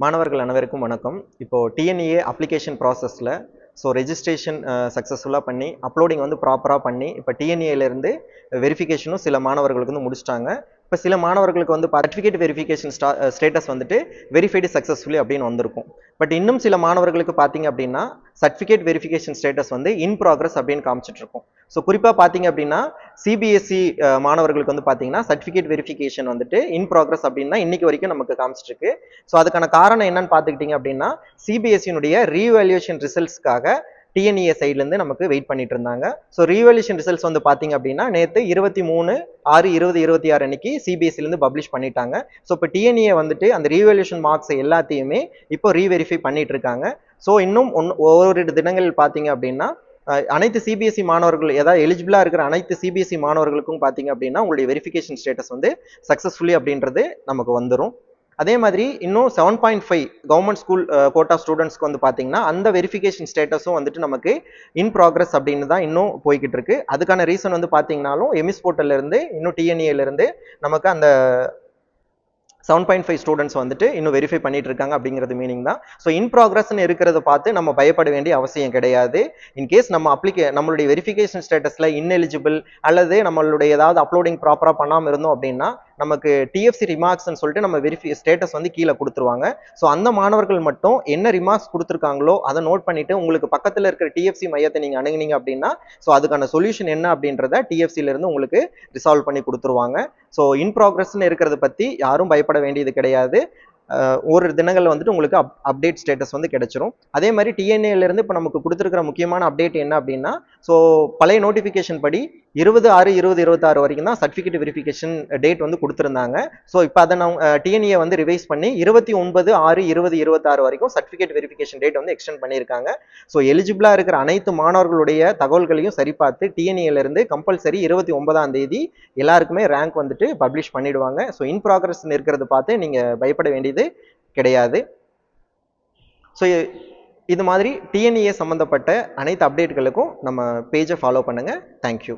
மாணவர்கள் அனைவருக்கும் வணக்கம். இப்போ டிஎன்இஏ அப்ளிகேஷன் ப்ராசஸில் ரெஜிஸ்ட்ரேஷன் சக்ஸஸ்ஃபுல்லாக பண்ணி அப்லோடிங் வந்து ப்ராப்பராக பண்ணி இப்போ டிஎன்இஏலேருந்து வெரிஃபிகேஷனும் சில மாணவர்களுக்கு வந்து முடிச்சிட்டாங்க. இப்போ சில மாணவர்களுக்கு வந்து சர்டிஃபிகேட் வெரிஃபிகேஷன் ஸ்டேட்டஸ் வந்துட்டு வெரிஃபைடு சக்ஸஸ்ஃபுல்லி அப்படின்னு வந்திருக்கும். பட் இன்னும் சில மாணவர்களுக்கு பார்த்தீங்க அப்படின்னா சர்டிஃபிகேட் வெரிஃபிகேஷன் ஸ்டேட்டஸ் வந்து இன் ப்ராக்ரஸ் அப்படின்னு காமிச்சிட்டு இருக்கும். ஸோ குறிப்பாக பார்த்தீங்க அப்படின்னா சிபிஎஸ்சி மாணவர்களுக்கு வந்து பார்த்தீங்கன்னா சர்டிஃபிகேட் வெரிஃபிகேஷன் வந்துட்டு இன் ப்ராக்ரஸ் அப்படின்னா இன்னைக்கு வரைக்கும் நமக்கு காமிச்சிட்டு இருக்கு. ஸோ அதுக்கான காரணம் என்னன்னு பார்த்துக்கிட்டீங்க அப்படின்னா சிபிஎஸ்சியினுடைய ரீவேல்யூஷன் ரிசல்ட்ஸ்க்காக டிஎன்இஏ சைட்லேருந்து நமக்கு வெயிட் பண்ணிட்டு இருந்தாங்க. ஸோ ரீவேல்யூஷன் ரிசல்ட்ஸ் வந்து பார்த்தீங்க அப்படின்னா நேற்று 23/6/2026 அன்னைக்கு சிபிஎஸ்சிலேருந்து பப்ளிஷ் பண்ணிட்டாங்க. ஸோ இப்போ டிஎன்இஏ வந்துட்டு அந்த ரீவேல்யூஷன் மார்க்ஸ் எல்லாத்தையுமே இப்போ ரீவெரிஃபை பண்ணிட்டு இருக்காங்க. ஸோ இன்னும் ஓரிரு தினங்கள் பார்த்தீங்க அப்படின்னா அனைத்து சிபிஎஸ்சி மாணவர்கள் ஏதாவது எலிஜிபிளா இருக்கிற அனைத்து சிபிஎஸ்சி மாணவர்களுக்கும் பார்த்தீங்க அப்படின்னா உங்களுடைய வெரிஃபிகேஷன் ஸ்டேட்டஸ் வந்து சக்ஸஸ்ஃபுல்லி அப்படின்றது நமக்கு வந்துடும். அதே மாதிரி இன்னும் 7.5 கவர்மெண்ட் ஸ்கூல் கோட்டா ஸ்டூடெண்ட்ஸ்க்கு வந்து பார்த்தீங்கன்னா அந்த வெரிஃபிகேஷன் ஸ்டேட்டஸும் வந்துட்டு நமக்கு இன் ப்ராக்ரஸ் அப்படின்னு தான் இன்னும் போய்கிட்டு இருக்கு. அதுக்கான ரீசன் வந்து பார்த்தீங்கன்னாலும் எம்இஸ் போர்ட்டல்ல இருந்து இன்னும் டிஎன்இஏல இருந்து நமக்கு அந்த 7.5 ஸ்டூடெண்ட்ஸ் வந்துட்டு இன்னும் வெரிஃபை பண்ணிட்டு இருக்காங்க அப்படிங்கிறது மீனிங் தான். ஸோ இன் ப்ராக்ரஸ்ன்னு இருக்கிறத பார்த்து நம்ம பயப்பட வேண்டிய அவசியம் கிடையாது. இன்கேஸ் நம்ம நம்மளுடைய வெரிஃபிகேஷன் ஸ்டேட்டஸ்ல இன்எலிஜிபிள் அல்லது நம்மளுடைய ஏதாவது அப்லோடிங் ப்ராப்பராக பண்ணாமல் இருந்தோம் அப்படின்னா நமக்கு டிஎஃப்சி ரிமார்க்ஸ்ன்னு சொல்லிட்டு நம்ம ஸ்டேட்டஸ் வந்து கீழே கொடுத்துருவாங்க. ஸோ அந்த மாணவர்கள் மட்டும் என்ன ரிமார்க்ஸ் கொடுத்துருக்காங்களோ அதை நோட் பண்ணிட்டு உங்களுக்கு பக்கத்தில் இருக்கிற டிஎஃப்சி மையத்தை நீங்க அணுகுனீங்க அப்படின்னா ஸோ அதுக்கான சொல்யூஷன் என்ன அப்படின்றத டிஎஃப்சில இருந்து உங்களுக்கு ரிசால்வ் பண்ணி கொடுத்துருவாங்க. ஸோ இன் ப்ராக்ரஸ்ன்னு இருக்கிறத பத்தி யாரும் பயப்பட வேண்டியது கிடையாது. ஒரு தினங்கள் வந்துட்டு உங்களுக்கு அப்டேட் ஸ்டேட்டஸ் வந்து கிடைச்சிரும். அதே மாதிரி டிஎன்ஏல இருந்து இப்போ நமக்கு கொடுத்துருக்கிற முக்கியமான அப்டேட் என்ன அப்படின்னா ஸோ பழைய நோட்டிஃபிகேஷன் படி 26/6/2026 வரைக்கும் தான் சர்டிஃபிகேட் வெரிஃபிகேஷன் டேட் வந்து கொடுத்துருந்தாங்க. ஸோ இப்போ அதை நம்ம டிஎன்ஏ வந்து ரிவைஸ் பண்ணி 29/6/2026 வரைக்கும் சர்டிஃபிகேட் வெரிஃபிகேஷன் டேட் வந்து எக்ஸ்டெண்ட் பண்ணியிருக்காங்க. ஸோ எலிஜிபிளா இருக்கிற அனைத்து மாணவர்களுடைய தகவல்களையும் சரி பார்த்து டிஎன்ஏல இருந்து கம்பல்சரி 29ஆம் தேதி எல்லாருக்குமே ரேங்க் வந்துட்டு பப்ளிஷ் பண்ணிடுவாங்க. ஸோ இன் ப்ராக்ரஸ் இருக்கிறது பார்த்து நீங்க பயப்பட வேண்டியது கிடையாது. ஸோ இது மாதிரி டிஎன்இஏ சம்பந்தப்பட்ட அனைத்து அப்டேட்களுக்கும் நம்ம பேஜை ஃபாலோ பண்ணுங்க. தேங்க்யூ.